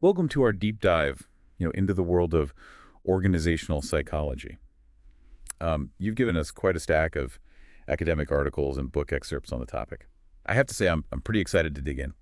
Welcome to our deep dive, into the world of organizational psychology. You've given us quite a stack of academic articles and book excerpts on the topic. I have to say, I'm pretty excited to dig in.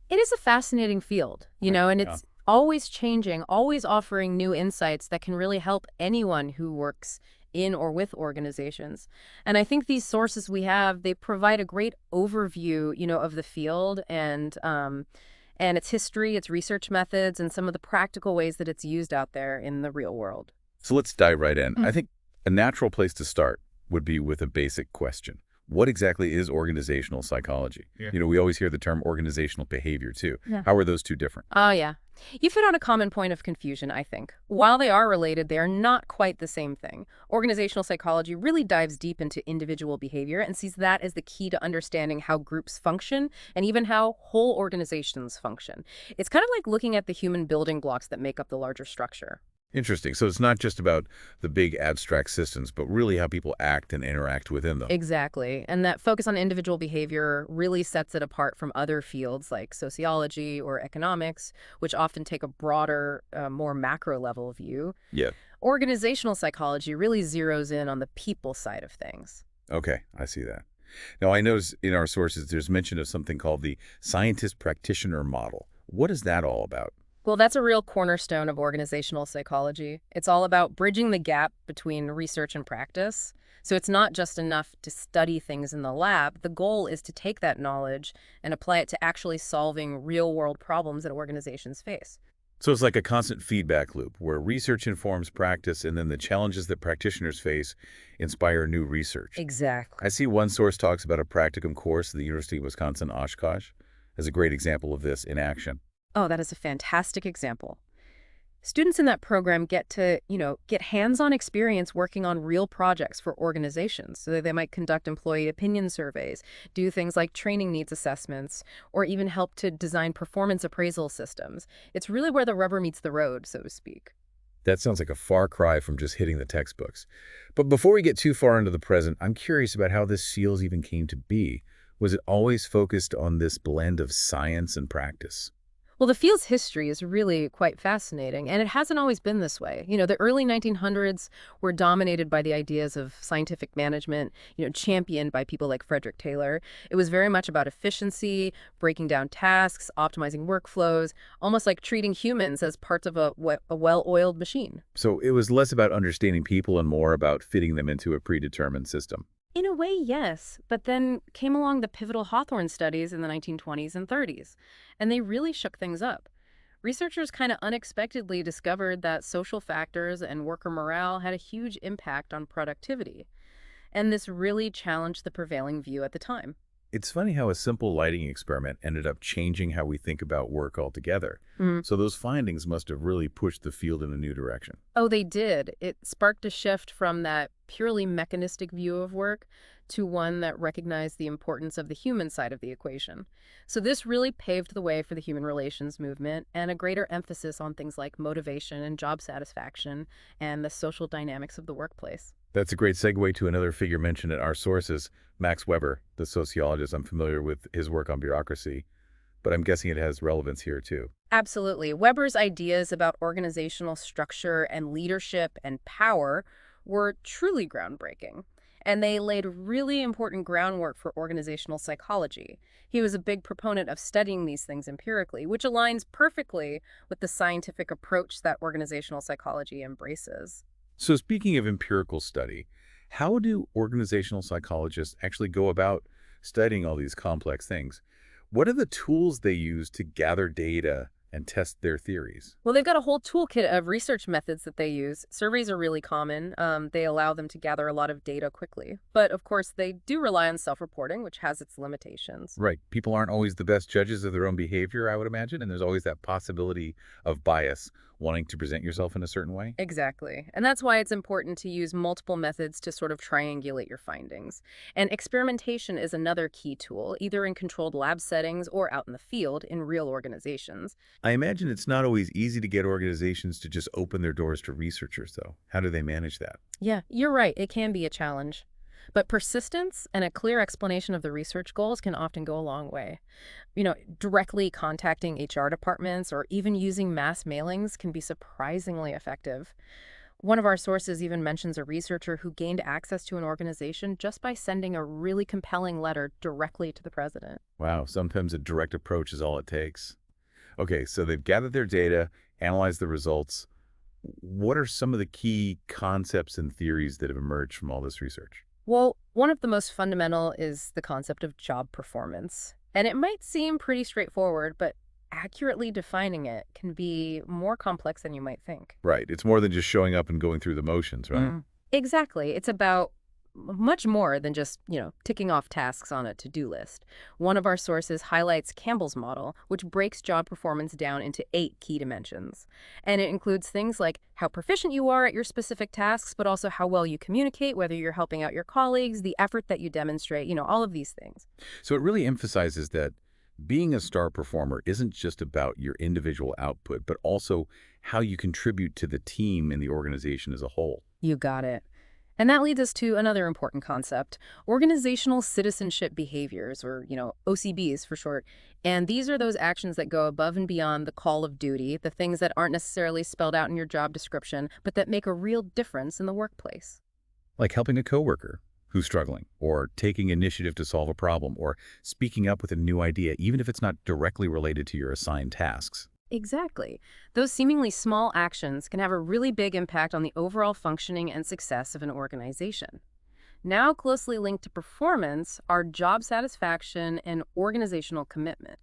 It is a fascinating field, and Yeah. it's always changing, always offering new insights that can really help anyone who works in or with organizations. And I think these sources we have, they provide a great overview, of the field and its history, its research methods, and some of the practical ways that it's used out there in the real world. So let's dive right in. I think a natural place to start would be with a basic question. What exactly is organizational psychology? Yeah. We always hear the term organizational behavior too. Yeah. How are those two different? Oh, yeah. You've hit on a common point of confusion, I think. While they are related, they are not quite the same thing. Organizational psychology really dives deep into individual behavior and sees that as the key to understanding how groups function and even how whole organizations function. It's kind of like looking at the human building blocks that make up the larger structure. Interesting. So it's not just about the big abstract systems, but really how people act and interact within them. Exactly. And that focus on individual behavior really sets it apart from other fields like sociology or economics, which often take a broader, more macro level view. Yeah. Organizational psychology really zeroes in on the people side of things. Okay, I see that. Now, I notice in our sources there's mention of something called the Scientist-Practitioner model. What is that all about? Well, that's a real cornerstone of organizational psychology. It's all about bridging the gap between research and practice. So it's not just enough to study things in the lab. The goal is to take that knowledge and apply it to actually solving real-world problems that organizations face. So it's like a constant feedback loop where research informs practice and then the challenges that practitioners face inspire new research. Exactly. I see one source talks about a practicum course at the University of Wisconsin-Oshkosh as a great example of this in action. Oh, that is a fantastic example. Students in that program get to, get hands-on experience working on real projects for organizations. So they might conduct employee opinion surveys, do things like training needs assessments, or even help to design performance appraisal systems. It's really where the rubber meets the road, so to speak. That sounds like a far cry from just hitting the textbooks. But before we get too far into the present, I'm curious about how this field even came to be. Was it always focused on this blend of science and practice? Well, the field's history is really quite fascinating, and it hasn't always been this way. The early 1900s were dominated by the ideas of scientific management, championed by people like Frederick Taylor. It was very much about efficiency, breaking down tasks, optimizing workflows, almost like treating humans as parts of a well-oiled machine. So it was less about understanding people and more about fitting them into a predetermined system. In a way, yes. But then came along the pivotal Hawthorne studies in the 1920s and 30s, and they really shook things up. Researchers kind of unexpectedly discovered that social factors and worker morale had a huge impact on productivity. And this really challenged the prevailing view at the time. It's funny how a simple lighting experiment ended up changing how we think about work altogether. Mm. So those findings must have really pushed the field in a new direction. Oh, they did. It sparked a shift from that purely mechanistic view of work to one that recognized the importance of the human side of the equation. So this really paved the way for the human relations movement and a greater emphasis on things like motivation and job satisfaction and the social dynamics of the workplace. That's a great segue to another figure mentioned in our sources, Max Weber, the sociologist. I'm familiar with his work on bureaucracy, but I'm guessing it has relevance here too. Absolutely. Weber's ideas about organizational structure and leadership and power were truly groundbreaking, and they laid really important groundwork for organizational psychology. He was a big proponent of studying these things empirically, which aligns perfectly with the scientific approach that organizational psychology embraces. So speaking of empirical study, how do organizational psychologists actually go about studying all these complex things? What are the tools they use to gather data and test their theories? Well, they've got a whole toolkit of research methods that they use. Surveys are really common. They allow them to gather a lot of data quickly. But of course, they do rely on self-reporting, which has its limitations. Right. People aren't always the best judges of their own behavior, I would imagine, and there's always that possibility of bias, wanting to present yourself in a certain way. Exactly. And that's why it's important to use multiple methods to sort of triangulate your findings. And experimentation is another key tool, either in controlled lab settings or out in the field in real organizations. I imagine it's not always easy to get organizations to just open their doors to researchers, though. How do they manage that? Yeah, you're right. It can be a challenge. But persistence and a clear explanation of the research goals can often go a long way. Directly contacting HR departments or even using mass mailings can be surprisingly effective. One of our sources even mentions a researcher who gained access to an organization just by sending a really compelling letter directly to the president. Wow, sometimes a direct approach is all it takes. Okay, so they've gathered their data, analyzed the results. What are some of the key concepts and theories that have emerged from all this research? Well, one of the most fundamental is the concept of job performance. And it might seem pretty straightforward, but accurately defining it can be more complex than you might think. Right, it's more than just showing up and going through the motions, right? Exactly. It's about much more than just, ticking off tasks on a to-do list. One of our sources highlights Campbell's model, which breaks job performance down into 8 key dimensions. And it includes things like how proficient you are at your specific tasks, but also how well you communicate, whether you're helping out your colleagues, the effort that you demonstrate, all of these things. So it really emphasizes that being a star performer isn't just about your individual output, but also how you contribute to the team and the organization as a whole. You got it. And that leads us to another important concept, organizational citizenship behaviors, or, OCBs for short. And these are those actions that go above and beyond the call of duty, the things that aren't necessarily spelled out in your job description, but that make a real difference in the workplace. Like helping a coworker who's struggling, or taking initiative to solve a problem, or speaking up with a new idea, even if it's not directly related to your assigned tasks. Exactly. Those seemingly small actions can have a really big impact on the overall functioning and success of an organization. Now closely linked to performance are job satisfaction and organizational commitment.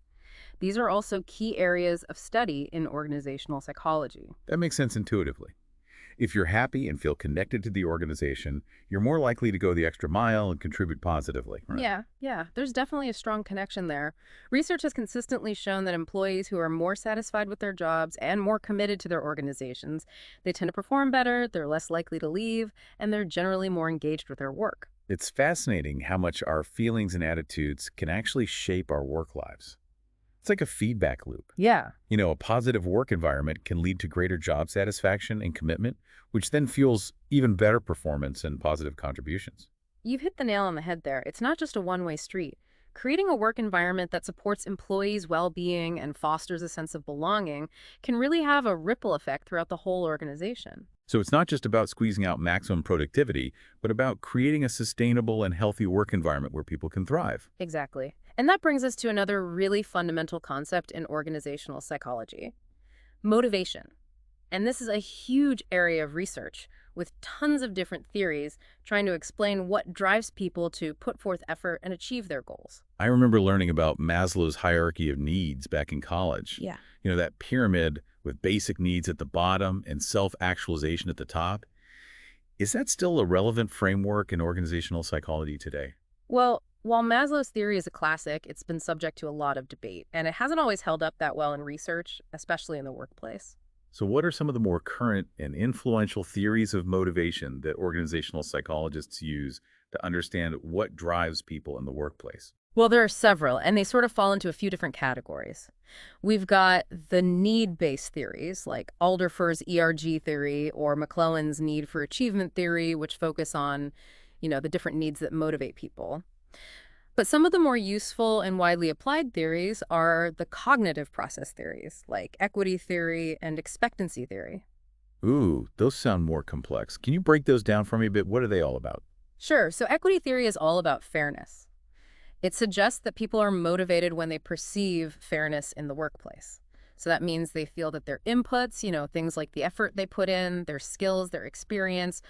These are also key areas of study in organizational psychology. That makes sense intuitively. If you're happy and feel connected to the organization, you're more likely to go the extra mile and contribute positively. Right? Yeah. There's definitely a strong connection there. Research has consistently shown that employees who are more satisfied with their jobs and more committed to their organizations, they tend to perform better, they're less likely to leave, and they're generally more engaged with their work. It's fascinating how much our feelings and attitudes can actually shape our work lives. It's like a feedback loop. Yeah. A positive work environment can lead to greater job satisfaction and commitment, which then fuels even better performance and positive contributions. You've hit the nail on the head there. It's not just a one-way street. Creating a work environment that supports employees' well-being and fosters a sense of belonging can really have a ripple effect throughout the whole organization. So it's not just about squeezing out maximum productivity, but about creating a sustainable and healthy work environment where people can thrive. Exactly. And that brings us to another really fundamental concept in organizational psychology: motivation. And this is a huge area of research with tons of different theories trying to explain what drives people to put forth effort and achieve their goals. I remember learning about Maslow's hierarchy of needs back in college. Yeah. That pyramid with basic needs at the bottom and self-actualization at the top. Is that still a relevant framework in organizational psychology today? Well, while Maslow's theory is a classic, it's been subject to a lot of debate, and it hasn't always held up that well in research, especially in the workplace. So what are some of the more current and influential theories of motivation that organizational psychologists use to understand what drives people in the workplace? Well, there are several, and they sort of fall into a few different categories. We've got the need-based theories, like Alderfer's ERG theory or McClelland's need for achievement theory, which focus on, the different needs that motivate people. But some of the more useful and widely applied theories are the cognitive process theories, like equity theory and expectancy theory. Ooh, those sound more complex. Can you break those down for me a bit? What are they all about? Sure, so equity theory is all about fairness. It suggests that people are motivated when they perceive fairness in the workplace. So that means they feel that their inputs, things like the effort they put in, their skills, their experience,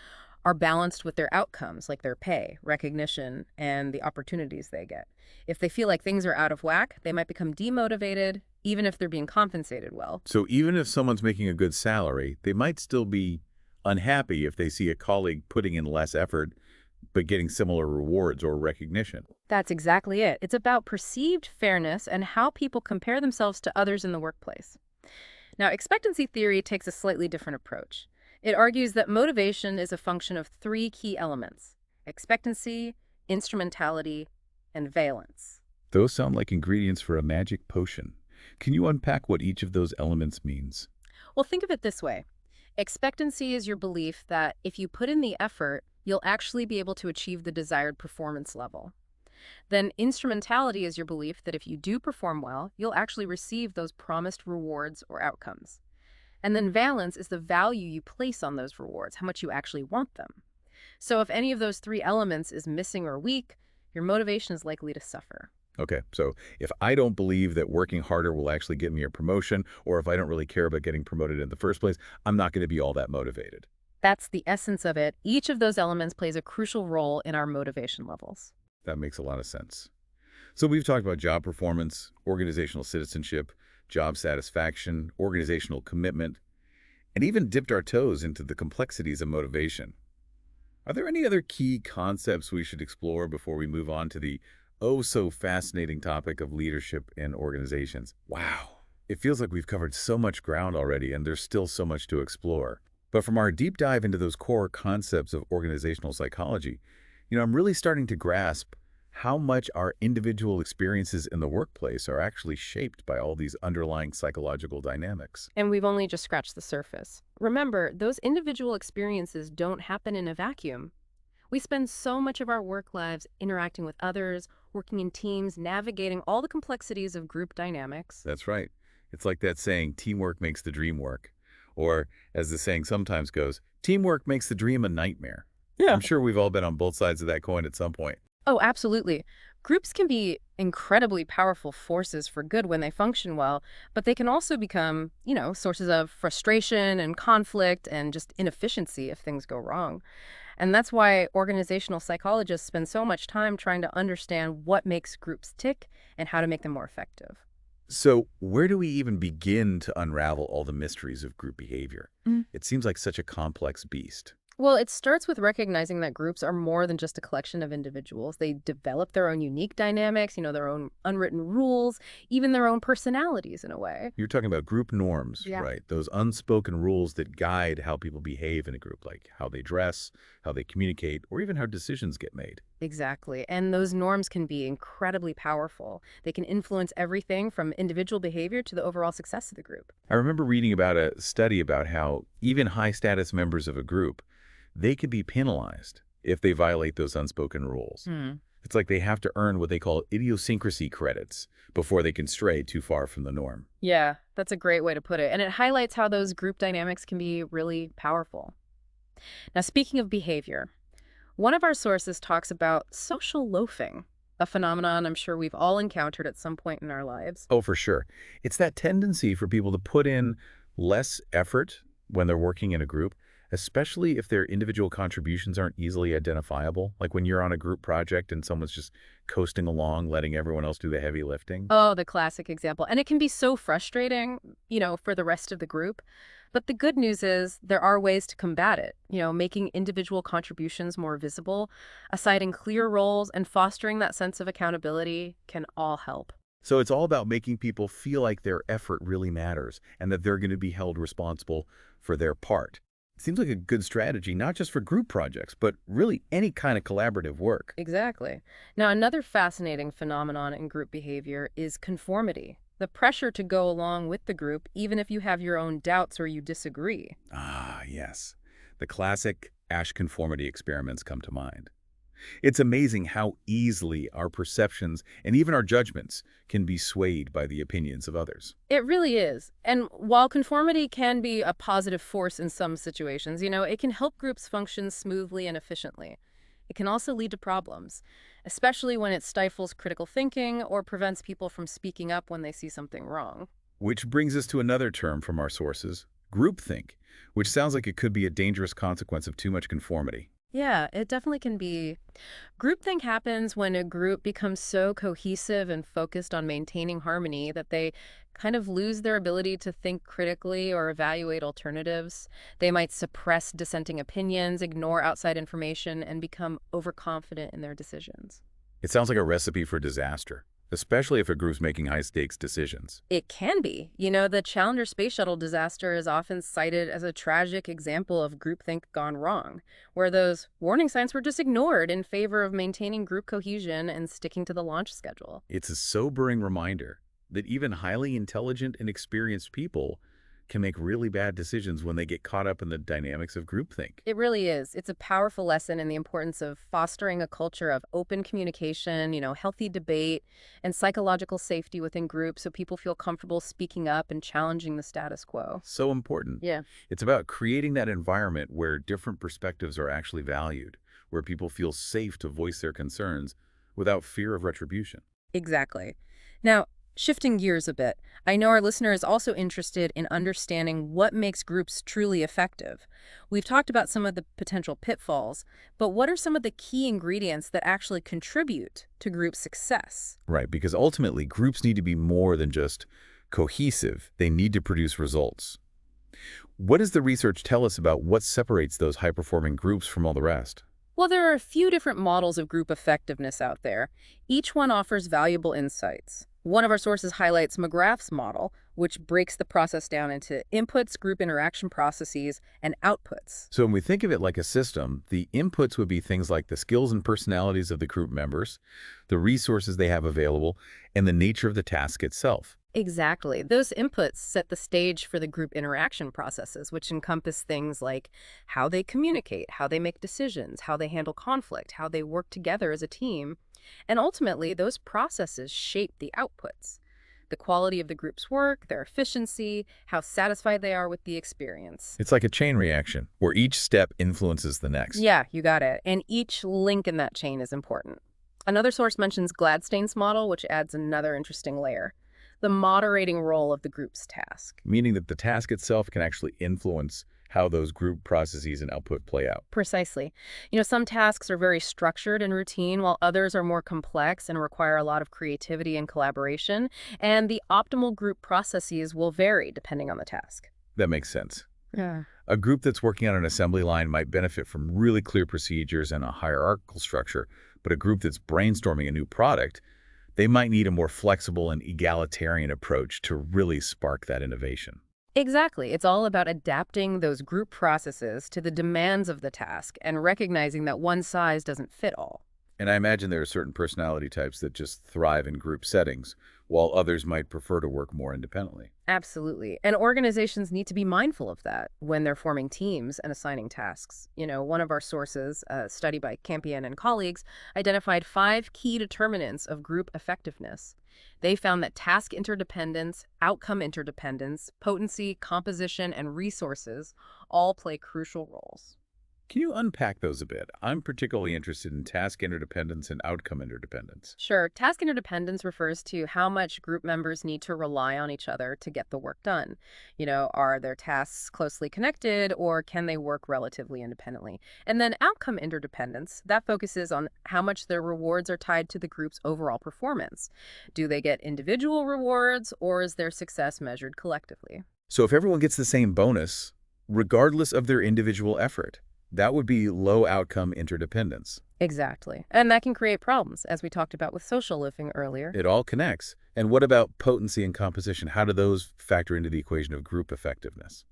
are balanced with their outcomes, like their pay, recognition, and the opportunities they get. If they feel like things are out of whack, they might become demotivated, even if they're being compensated well. So even if someone's making a good salary, they might still be unhappy if they see a colleague putting in less effort but getting similar rewards or recognition. That's exactly it. It's about perceived fairness and how people compare themselves to others in the workplace. Now, expectancy theory takes a slightly different approach. It argues that motivation is a function of 3 key elements: expectancy, instrumentality, and valence. Those sound like ingredients for a magic potion. Can you unpack what each of those elements means? Well, think of it this way. Expectancy is your belief that if you put in the effort, you'll actually be able to achieve the desired performance level. Then instrumentality is your belief that if you do perform well, you'll actually receive those promised rewards or outcomes. And then valence is the value you place on those rewards, how much you actually want them. So if any of those three elements is missing or weak, your motivation is likely to suffer. Okay, so if I don't believe that working harder will actually get me a promotion, or if I don't really care about getting promoted in the first place, I'm not going to be all that motivated. That's the essence of it. Each of those elements plays a crucial role in our motivation levels. That makes a lot of sense. So we've talked about job performance, organizational citizenship, job satisfaction, organizational commitment, and even dipped our toes into the complexities of motivation. Are there any other key concepts we should explore before we move on to the oh-so-fascinating topic of leadership in organizations? Wow, it feels like we've covered so much ground already, and there's still so much to explore. But from our deep dive into those core concepts of organizational psychology, I'm really starting to grasp how much our individual experiences in the workplace are actually shaped by all these underlying psychological dynamics. And we've only just scratched the surface. Remember, those individual experiences don't happen in a vacuum. We spend so much of our work lives interacting with others, working in teams, navigating all the complexities of group dynamics. That's right. It's like that saying, teamwork makes the dream work. Or, as the saying sometimes goes, teamwork makes the dream a nightmare. Yeah. I'm sure we've all been on both sides of that coin at some point. Oh, absolutely. Groups can be incredibly powerful forces for good when they function well, but they can also become, sources of frustration and conflict and just inefficiency if things go wrong. And that's why organizational psychologists spend so much time trying to understand what makes groups tick and how to make them more effective. So where do we even begin to unravel all the mysteries of group behavior? It seems like such a complex beast. Well, it starts with recognizing that groups are more than just a collection of individuals. They develop their own unique dynamics, their own unwritten rules, even their own personalities in a way. You're talking about group norms, Yeah. right? Those unspoken rules that guide how people behave in a group, like how they dress, how they communicate, or even how decisions get made. Exactly. And those norms can be incredibly powerful. They can influence everything from individual behavior to the overall success of the group. I remember reading about a study about how even high-status members of a group, they could be penalized if they violate those unspoken rules. It's like they have to earn what they call idiosyncrasy credits before they can stray too far from the norm. Yeah, that's a great way to put it. And it highlights how those group dynamics can be really powerful. Now, speaking of behavior, one of our sources talks about social loafing, a phenomenon I'm sure we've all encountered at some point in our lives. Oh, for sure. It's that tendency for people to put in less effort when they're working in a group, especially if their individual contributions aren't easily identifiable. Like when you're on a group project and someone's just coasting along, letting everyone else do the heavy lifting. Oh, the classic example. And it can be so frustrating, for the rest of the group. But the good news is there are ways to combat it, making individual contributions more visible, assigning clear roles, and fostering that sense of accountability can all help. So it's all about making people feel like their effort really matters and that they're going to be held responsible for their part. Seems like a good strategy, not just for group projects, but really any kind of collaborative work. Exactly. Now, another fascinating phenomenon in group behavior is conformity. The pressure to go along with the group, even if you have your own doubts or you disagree. Ah, yes. The classic Asch conformity experiments come to mind. It's amazing how easily our perceptions and even our judgments can be swayed by the opinions of others. It really is. And while conformity can be a positive force in some situations, it can help groups function smoothly and efficiently. It can also lead to problems, especially when it stifles critical thinking or prevents people from speaking up when they see something wrong. Which brings us to another term from our sources, groupthink, which sounds like it could be a dangerous consequence of too much conformity. Yeah, it definitely can be. Groupthink happens when a group becomes so cohesive and focused on maintaining harmony that they kind of lose their ability to think critically or evaluate alternatives. They might suppress dissenting opinions, ignore outside information, and become overconfident in their decisions. It sounds like a recipe for disaster, especially if a group's making high-stakes decisions. It can be. The Challenger space shuttle disaster is often cited as a tragic example of groupthink gone wrong, where those warning signs were just ignored in favor of maintaining group cohesion and sticking to the launch schedule. It's a sobering reminder that even highly intelligent and experienced people can make really bad decisions when they get caught up in the dynamics of groupthink. It really is. It's a powerful lesson in the importance of fostering a culture of open communication, healthy debate, and psychological safety within groups so people feel comfortable speaking up and challenging the status quo. So important. Yeah. It's about creating that environment where different perspectives are actually valued, where people feel safe to voice their concerns without fear of retribution. Exactly. Now, shifting gears a bit, I know our listener is also interested in understanding what makes groups truly effective. We've talked about some of the potential pitfalls, but what are some of the key ingredients that actually contribute to group success? Right, because ultimately groups need to be more than just cohesive. They need to produce results. What does the research tell us about what separates those high-performing groups from all the rest? Well, there are a few different models of group effectiveness out there. Each one offers valuable insights. One of our sources highlights McGrath's model, which breaks the process down into inputs, group interaction processes, and outputs. So when we think of it like a system, the inputs would be things like the skills and personalities of the group members, the resources they have available, and the nature of the task itself. Exactly. Those inputs set the stage for the group interaction processes, which encompass things like how they communicate, how they make decisions, how they handle conflict, how they work together as a team. And ultimately, those processes shape the outputs. The quality of the group's work, their efficiency, how satisfied they are with the experience. It's like a chain reaction, where each step influences the next. Yeah, you got it. And each link in that chain is important. Another source mentions Gladstein's model, which adds another interesting layer: the moderating role of the group's task. Meaning that the task itself can actually influence how those group processes and output play out. Precisely. Some tasks are very structured and routine, while others are more complex and require a lot of creativity and collaboration. And the optimal group processes will vary depending on the task. That makes sense. Yeah. A group that's working on an assembly line might benefit from really clear procedures and a hierarchical structure, but a group that's brainstorming a new product, they might need a more flexible and egalitarian approach to really spark that innovation. Exactly. It's all about adapting those group processes to the demands of the task and recognizing that one size doesn't fit all. And I imagine there are certain personality types that just thrive in group settings, while others might prefer to work more independently. Absolutely. And organizations need to be mindful of that when they're forming teams and assigning tasks. One of our sources, a study by Campion and colleagues, identified 5 key determinants of group effectiveness. They found that task interdependence, outcome interdependence, potency, composition, and resources all play crucial roles. Can you unpack those a bit? I'm particularly interested in task interdependence and outcome interdependence. Sure, task interdependence refers to how much group members need to rely on each other to get the work done. Are their tasks closely connected, or can they work relatively independently? And then outcome interdependence, that focuses on how much their rewards are tied to the group's overall performance. Do they get individual rewards, or is their success measured collectively? So if everyone gets the same bonus, regardless of their individual effort, that would be low outcome interdependence. Exactly. And that can create problems, as we talked about with social living earlier. It all connects. And what about potency and composition? How do those factor into the equation of group effectiveness?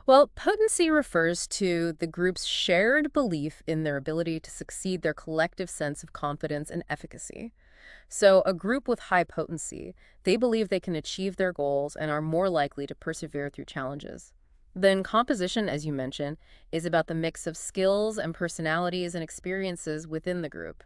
Well, potency refers to the group's shared belief in their ability to succeed, their collective sense of confidence and efficacy. So a group with high potency, they believe they can achieve their goals and are more likely to persevere through challenges. Then composition, as you mentioned, is about the mix of skills and personalities and experiences within the group.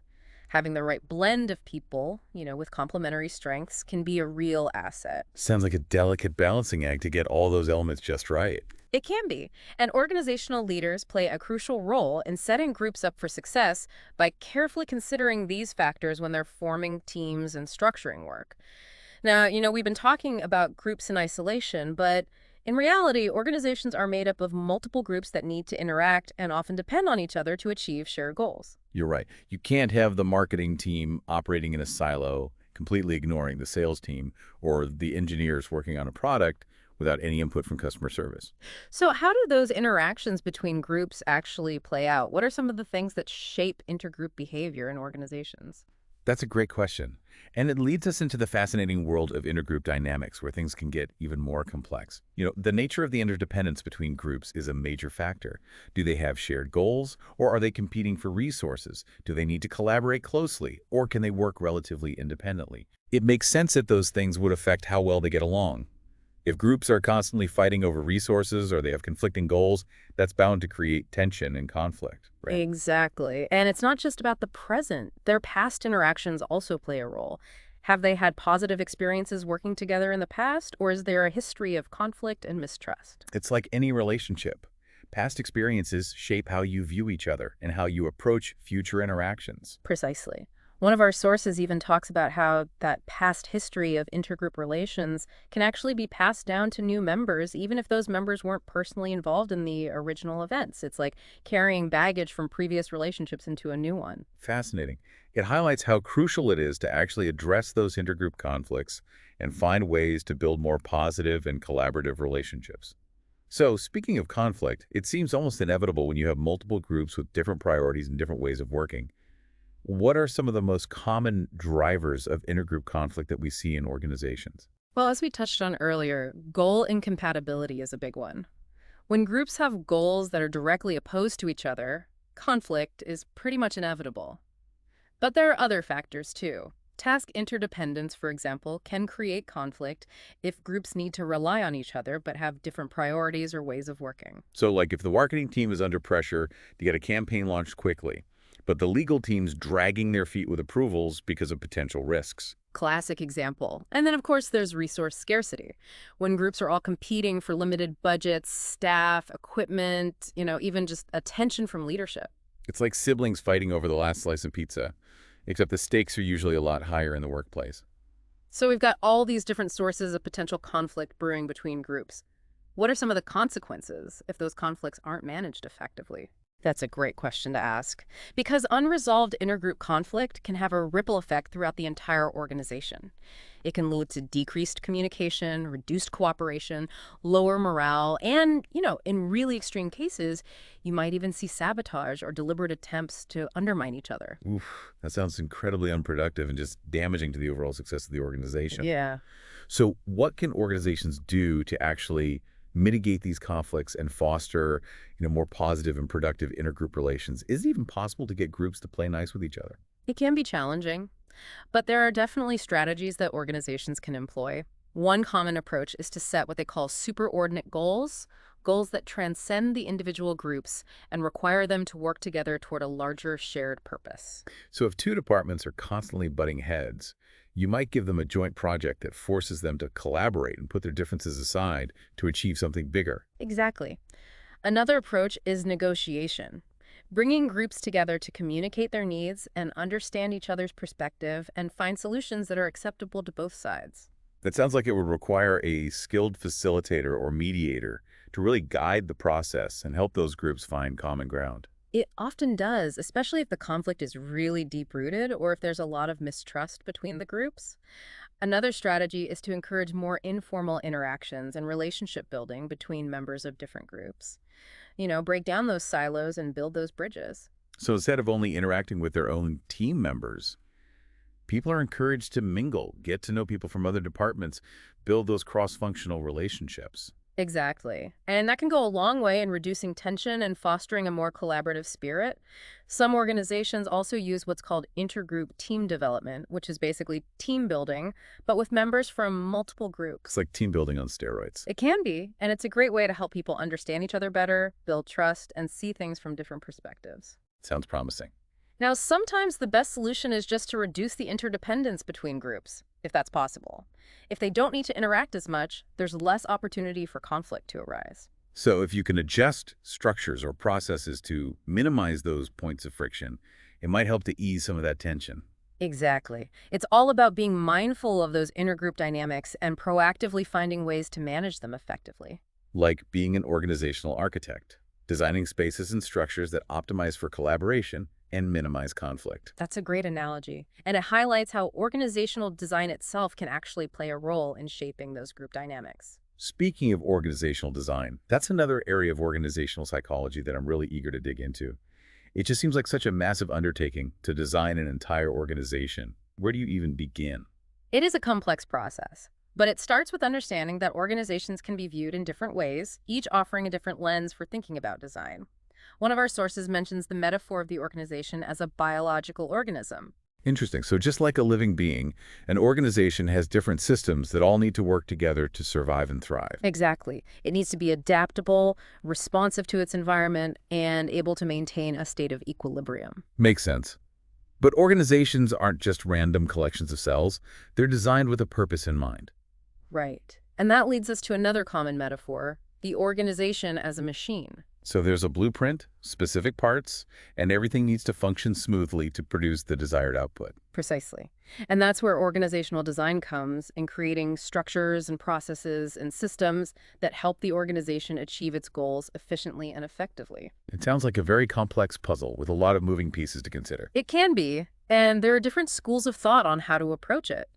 Having the right blend of people, with complementary strengths can be a real asset. Sounds like a delicate balancing act to get all those elements just right. It can be. And organizational leaders play a crucial role in setting groups up for success by carefully considering these factors when they're forming teams and structuring work. Now, we've been talking about groups in isolation, but in reality, organizations are made up of multiple groups that need to interact and often depend on each other to achieve shared goals. You're right. You can't have the marketing team operating in a silo, completely ignoring the sales team or the engineers working on a product without any input from customer service. So how do those interactions between groups actually play out? What are some of the things that shape intergroup behavior in organizations? That's a great question. And it leads us into the fascinating world of intergroup dynamics, where things can get even more complex. The nature of the interdependence between groups is a major factor. Do they have shared goals, or are they competing for resources? Do they need to collaborate closely, or can they work relatively independently? It makes sense that those things would affect how well they get along. If groups are constantly fighting over resources or they have conflicting goals, that's bound to create tension and conflict, right? Exactly. And it's not just about the present. Their past interactions also play a role. Have they had positive experiences working together in the past, or is there a history of conflict and mistrust? It's like any relationship. Past experiences shape how you view each other and how you approach future interactions. Precisely. One of our sources even talks about how that past history of intergroup relations can actually be passed down to new members, even if those members weren't personally involved in the original events. It's like carrying baggage from previous relationships into a new one. Fascinating. It highlights how crucial it is to actually address those intergroup conflicts and find ways to build more positive and collaborative relationships. So, speaking of conflict, it seems almost inevitable when you have multiple groups with different priorities and different ways of working. What are some of the most common drivers of intergroup conflict that we see in organizations? Well, as we touched on earlier, goal incompatibility is a big one. When groups have goals that are directly opposed to each other, conflict is pretty much inevitable. But there are other factors too. Task interdependence, for example, can create conflict if groups need to rely on each other but have different priorities or ways of working. So, like if the marketing team is under pressure to get a campaign launched quickly, but the legal team's dragging their feet with approvals because of potential risks. Classic example. And then, of course, there's resource scarcity. When groups are all competing for limited budgets, staff, equipment, even just attention from leadership. It's like siblings fighting over the last slice of pizza, except the stakes are usually a lot higher in the workplace. So we've got all these different sources of potential conflict brewing between groups. What are some of the consequences if those conflicts aren't managed effectively? That's a great question to ask, because unresolved intergroup conflict can have a ripple effect throughout the entire organization. It can lead to decreased communication, reduced cooperation, lower morale, and, in really extreme cases, you might even see sabotage or deliberate attempts to undermine each other. Oof, that sounds incredibly unproductive and just damaging to the overall success of the organization. Yeah. So what can organizations do to actually mitigate these conflicts and foster, more positive and productive intergroup relations? Is it even possible to get groups to play nice with each other? It can be challenging, but there are definitely strategies that organizations can employ. One common approach is to set what they call superordinate goals, goals that transcend the individual groups and require them to work together toward a larger shared purpose. So if two departments are constantly butting heads, you might give them a joint project that forces them to collaborate and put their differences aside to achieve something bigger. Exactly. Another approach is negotiation, bringing groups together to communicate their needs and understand each other's perspective and find solutions that are acceptable to both sides. That sounds like it would require a skilled facilitator or mediator to really guide the process and help those groups find common ground. It often does, especially if the conflict is really deep-rooted or if there's a lot of mistrust between the groups. Another strategy is to encourage more informal interactions and relationship building between members of different groups. Break down those silos and build those bridges. So instead of only interacting with their own team members, people are encouraged to mingle, get to know people from other departments, build those cross-functional relationships. Exactly. And that can go a long way in reducing tension and fostering a more collaborative spirit. Some organizations also use what's called intergroup team development, which is basically team building, but with members from multiple groups. It's like team building on steroids. It can be, and it's a great way to help people understand each other better, build trust, and see things from different perspectives. Sounds promising. Now, sometimes the best solution is just to reduce the interdependence between groups, if that's possible. If they don't need to interact as much, there's less opportunity for conflict to arise. So if you can adjust structures or processes to minimize those points of friction, it might help to ease some of that tension. Exactly. It's all about being mindful of those intergroup dynamics and proactively finding ways to manage them effectively. Like being an organizational architect, designing spaces and structures that optimize for collaboration and minimize conflict. That's a great analogy, and it highlights how organizational design itself can actually play a role in shaping those group dynamics. Speaking of organizational design, that's another area of organizational psychology that I'm really eager to dig into. It just seems like such a massive undertaking to design an entire organization. Where do you even begin? It is a complex process, but it starts with understanding that organizations can be viewed in different ways, each offering a different lens for thinking about design. One of our sources mentions the metaphor of the organization as a biological organism. Interesting. So just like a living being, an organization has different systems that all need to work together to survive and thrive. Exactly. It needs to be adaptable, responsive to its environment, and able to maintain a state of equilibrium. Makes sense. But organizations aren't just random collections of cells. They're designed with a purpose in mind. Right. And that leads us to another common metaphor, the organization as a machine. So there's a blueprint, specific parts, and everything needs to function smoothly to produce the desired output. Precisely. And that's where organizational design comes in creating structures and processes and systems that help the organization achieve its goals efficiently and effectively. It sounds like a very complex puzzle with a lot of moving pieces to consider. It can be, and there are different schools of thought on how to approach it.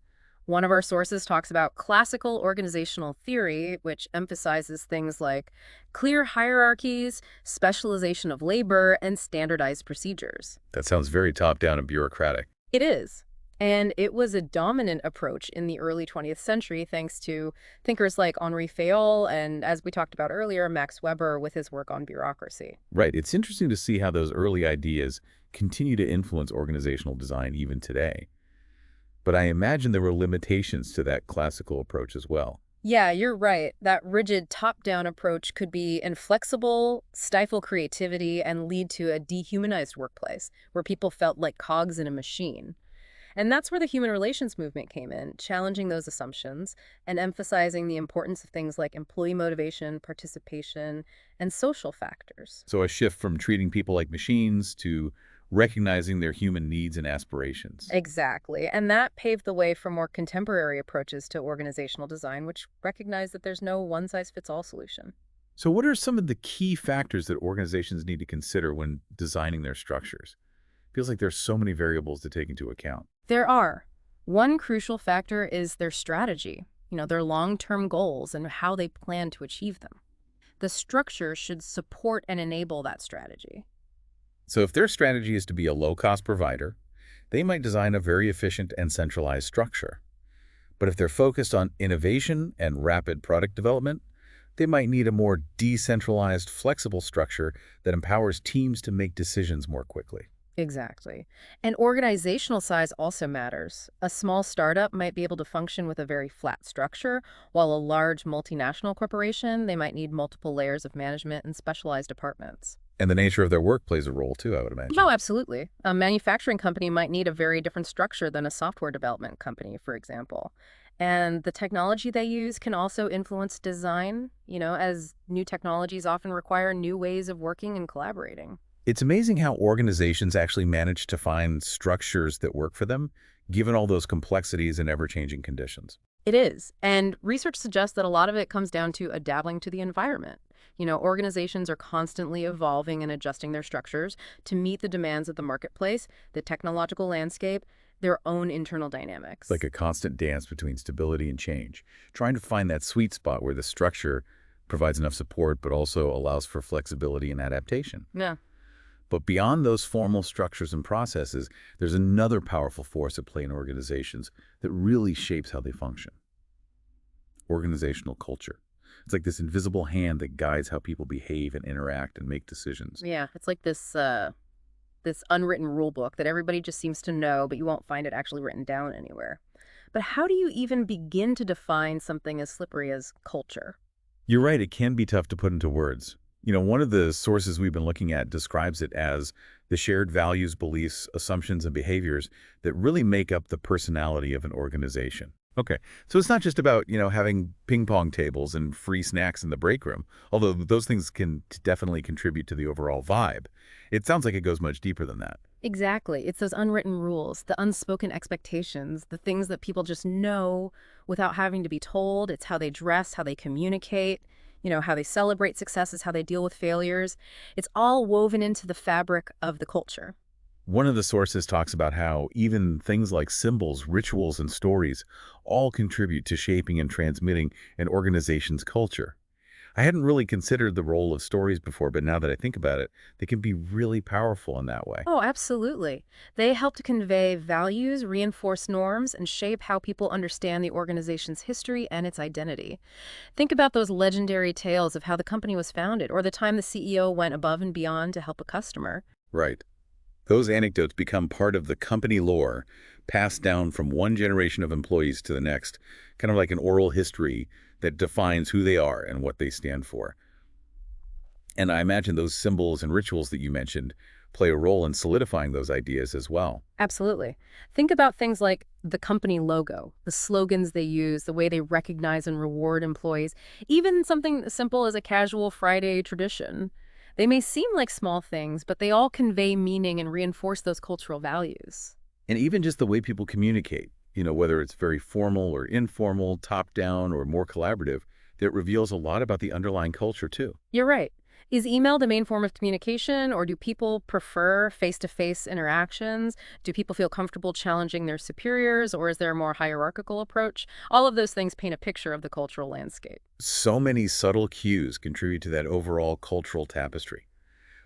One of our sources talks about classical organizational theory, which emphasizes things like clear hierarchies, specialization of labor, and standardized procedures. That sounds very top-down and bureaucratic. It is. And it was a dominant approach in the early 20th century thanks to thinkers like Henri Fayol and, as we talked about earlier, Max Weber with his work on bureaucracy. Right. It's interesting to see how those early ideas continue to influence organizational design even today. But I imagine there were limitations to that classical approach as well. Yeah, you're right. That rigid top-down approach could be inflexible, stifle creativity, and lead to a dehumanized workplace where people felt like cogs in a machine. And that's where the human relations movement came in, challenging those assumptions and emphasizing the importance of things like employee motivation, participation, and social factors. So a shift from treating people like machines to recognizing their human needs and aspirations. Exactly. And that paved the way for more contemporary approaches to organizational design, which recognize that there's no one-size-fits-all solution. So what are some of the key factors that organizations need to consider when designing their structures? Feels like there's so many variables to take into account. There are. One crucial factor is their strategy, their long-term goals and how they plan to achieve them. The structure should support and enable that strategy. So if their strategy is to be a low-cost provider, they might design a very efficient and centralized structure. But if they're focused on innovation and rapid product development, they might need a more decentralized, flexible structure that empowers teams to make decisions more quickly. Exactly. And organizational size also matters. A small startup might be able to function with a very flat structure, while a large multinational corporation, they might need multiple layers of management and specialized departments. And the nature of their work plays a role too, I would imagine. Oh, absolutely. A manufacturing company might need a very different structure than a software development company, for example. And the technology they use can also influence design, as new technologies often require new ways of working and collaborating. It's amazing how organizations actually manage to find structures that work for them, given all those complexities and ever-changing conditions. It is. And research suggests that a lot of it comes down to adapting to the environment. Organizations are constantly evolving and adjusting their structures to meet the demands of the marketplace, the technological landscape, their own internal dynamics. Like a constant dance between stability and change, trying to find that sweet spot where the structure provides enough support but also allows for flexibility and adaptation. Yeah. But beyond those formal structures and processes, there's another powerful force at play in organizations that really shapes how they function. Organizational culture. It's like this invisible hand that guides how people behave and interact and make decisions. Yeah, it's like this unwritten rule book that everybody just seems to know, but you won't find it actually written down anywhere. But how do you even begin to define something as slippery as culture? You're right, it can be tough to put into words. One of the sources we've been looking at describes it as the shared values, beliefs, assumptions, and behaviors that really make up the personality of an organization. Okay, so it's not just about, having ping pong tables and free snacks in the break room, although those things can definitely contribute to the overall vibe. It sounds like it goes much deeper than that. Exactly. It's those unwritten rules, the unspoken expectations, the things that people just know without having to be told. It's how they dress, how they communicate, how they celebrate successes, how they deal with failures. It's all woven into the fabric of the culture. One of the sources talks about how even things like symbols, rituals, and stories all contribute to shaping and transmitting an organization's culture. I hadn't really considered the role of stories before, but now that I think about it, they can be really powerful in that way. Oh, absolutely. They help to convey values, reinforce norms, and shape how people understand the organization's history and its identity. Think about those legendary tales of how the company was founded or the time the CEO went above and beyond to help a customer. Right. Those anecdotes become part of the company lore, passed down from one generation of employees to the next, kind of like an oral history that defines who they are and what they stand for. And I imagine those symbols and rituals that you mentioned play a role in solidifying those ideas as well. Absolutely. Think about things like the company logo, the slogans they use, the way they recognize and reward employees, even something as simple as a casual Friday tradition. They may seem like small things, but they all convey meaning and reinforce those cultural values. And even just the way people communicate, whether it's very formal or informal, top-down or more collaborative, that reveals a lot about the underlying culture too. You're right. Is email the main form of communication, or do people prefer face-to-face interactions? Do people feel comfortable challenging their superiors, or is there a more hierarchical approach? All of those things paint a picture of the cultural landscape. So many subtle cues contribute to that overall cultural tapestry.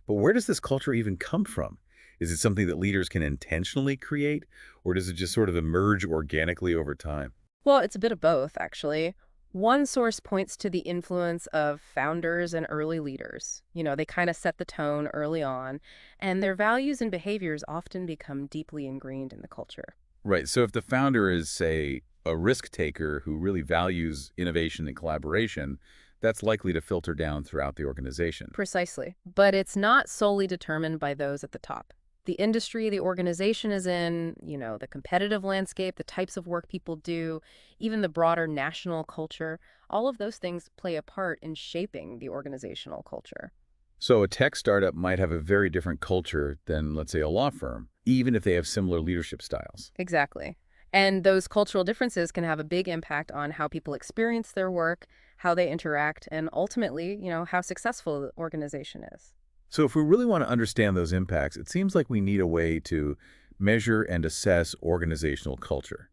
But where does this culture even come from? Is it something that leaders can intentionally create, or does it just sort of emerge organically over time? Well, it's a bit of both, actually. One source points to the influence of founders and early leaders. They kind of set the tone early on, and their values and behaviors often become deeply ingrained in the culture. Right. So if the founder is, say, a risk taker who really values innovation and collaboration, that's likely to filter down throughout the organization. Precisely. But it's not solely determined by those at the top. The industry the organization is in, the competitive landscape, the types of work people do, even the broader national culture, all of those things play a part in shaping the organizational culture. So a tech startup might have a very different culture than, let's say, a law firm, even if they have similar leadership styles. Exactly. And those cultural differences can have a big impact on how people experience their work, how they interact, and ultimately, how successful the organization is. So if we really want to understand those impacts, it seems like we need a way to measure and assess organizational culture.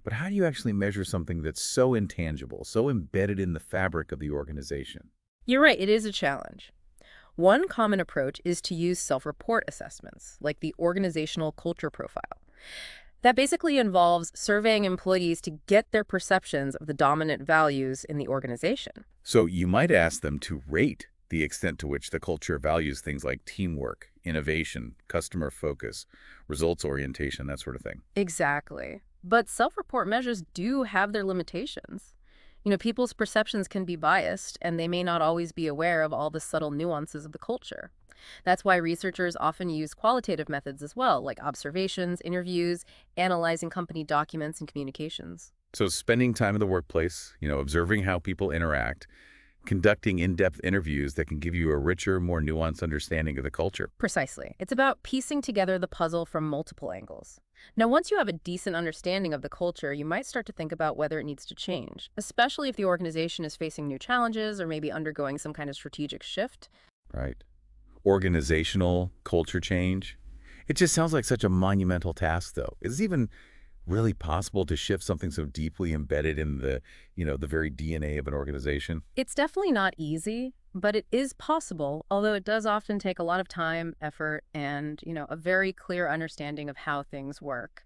But how do you actually measure something that's so intangible, so embedded in the fabric of the organization? You're right, it is a challenge. One common approach is to use self-report assessments, like the organizational culture profile. That basically involves surveying employees to get their perceptions of the dominant values in the organization. So you might ask them to rate the extent to which the culture values things like teamwork, innovation, customer focus, results orientation, that sort of thing. Exactly. But self-report measures do have their limitations. People's perceptions can be biased, and they may not always be aware of all the subtle nuances of the culture. That's why researchers often use qualitative methods as well, like observations, interviews, analyzing company documents and communications. So spending time in the workplace, observing how people interact, conducting in-depth interviews that can give you a richer, more nuanced understanding of the culture. Precisely. It's about piecing together the puzzle from multiple angles. Now, once you have a decent understanding of the culture, you might start to think about whether it needs to change, especially if the organization is facing new challenges or maybe undergoing some kind of strategic shift. Right. Organizational culture change. It just sounds like such a monumental task, though. Is it even really possible to shift something so deeply embedded in the very DNA of an organization? It's definitely not easy, but it is possible, although it does often take a lot of time, effort, and, a very clear understanding of how things work.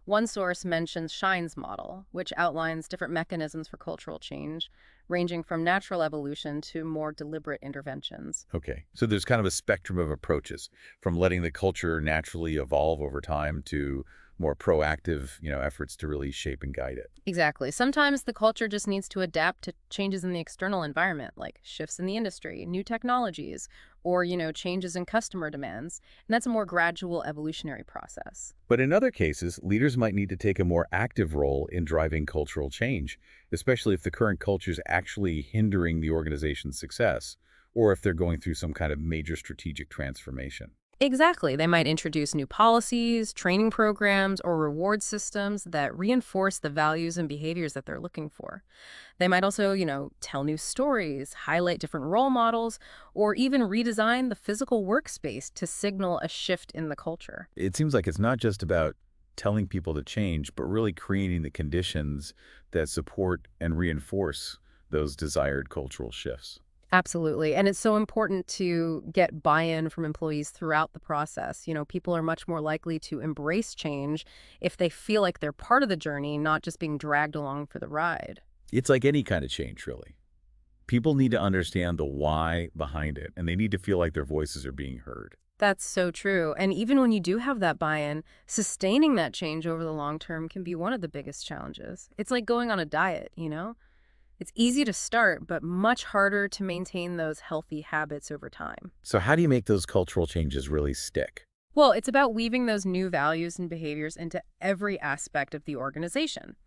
One source mentions Shine's model, which outlines different mechanisms for cultural change, ranging from natural evolution to more deliberate interventions. Okay. So there's kind of a spectrum of approaches, from letting the culture naturally evolve over time to more proactive, efforts to really shape and guide it. Exactly. Sometimes the culture just needs to adapt to changes in the external environment, like shifts in the industry, new technologies, or, changes in customer demands. And that's a more gradual evolutionary process. But in other cases, leaders might need to take a more active role in driving cultural change, especially if the current culture is actually hindering the organization's success, or if they're going through some kind of major strategic transformation. Exactly. They might introduce new policies, training programs, or reward systems that reinforce the values and behaviors that they're looking for. They might also, tell new stories, highlight different role models, or even redesign the physical workspace to signal a shift in the culture. It seems like it's not just about telling people to change, but really creating the conditions that support and reinforce those desired cultural shifts. Absolutely. And it's so important to get buy-in from employees throughout the process. People are much more likely to embrace change if they feel like they're part of the journey, not just being dragged along for the ride. It's like any kind of change, really. People need to understand the why behind it, and they need to feel like their voices are being heard. That's so true. And even when you do have that buy-in, sustaining that change over the long term can be one of the biggest challenges. It's like going on a diet, you know? It's easy to start, but much harder to maintain those healthy habits over time. So how do you make those cultural changes really stick? Well, it's about weaving those new values and behaviors into every aspect of the organization,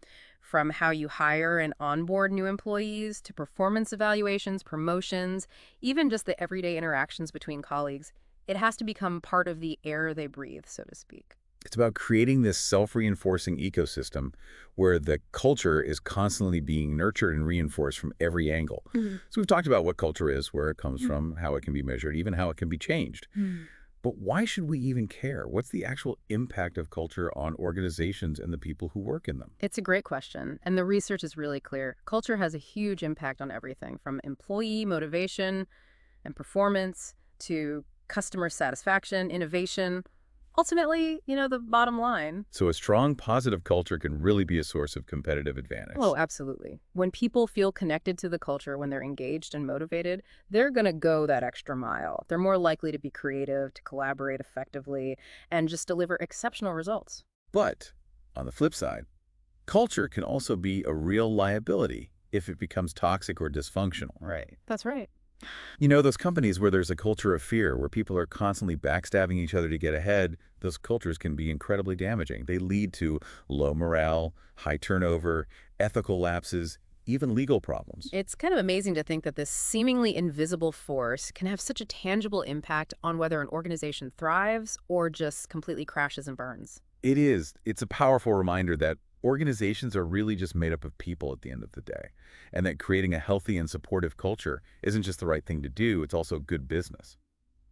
from how you hire and onboard new employees to performance evaluations, promotions, even just the everyday interactions between colleagues. It has to become part of the air they breathe, so to speak. It's about creating this self-reinforcing ecosystem where the culture is constantly being nurtured and reinforced from every angle. Mhm. So we've talked about what culture is, where it comes from, how it can be measured, even how it can be changed. Mm. But why should we even care? What's the actual impact of culture on organizations and the people who work in them? It's a great question, and the research is really clear. Culture has a huge impact on everything from employee motivation and performance to customer satisfaction, innovation. Ultimately, the bottom line. So a strong, positive culture can really be a source of competitive advantage. Oh, absolutely. When people feel connected to the culture, when they're engaged and motivated, they're going to go that extra mile. They're more likely to be creative, to collaborate effectively, and just deliver exceptional results. But on the flip side, culture can also be a real liability if it becomes toxic or dysfunctional. Right. That's right. Those companies where there's a culture of fear, where people are constantly backstabbing each other to get ahead, those cultures can be incredibly damaging. They lead to low morale, high turnover, ethical lapses, even legal problems. It's kind of amazing to think that this seemingly invisible force can have such a tangible impact on whether an organization thrives or just completely crashes and burns. It is. It's a powerful reminder that organizations are really just made up of people at the end of the day, and that creating a healthy and supportive culture isn't just the right thing to do, it's also good business.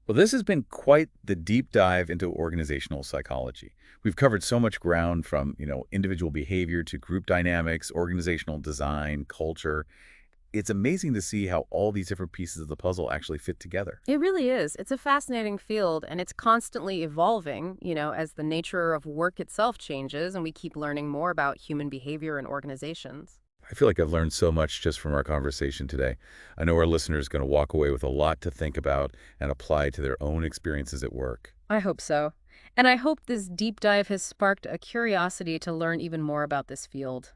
Well, this has been quite the deep dive into organizational psychology. We've covered so much ground from, individual behavior to group dynamics, organizational design, culture. It's amazing to see how all these different pieces of the puzzle actually fit together. It really is. It's a fascinating field, and it's constantly evolving, as the nature of work itself changes and we keep learning more about human behavior and organizations. I feel like I've learned so much just from our conversation today. I know our listeners are going to walk away with a lot to think about and apply to their own experiences at work. I hope so. And I hope this deep dive has sparked a curiosity to learn even more about this field.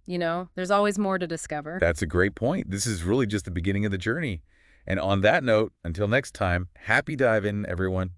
There's always more to discover. That's a great point. This is really just the beginning of the journey. And on that note, until next time, happy diving, everyone.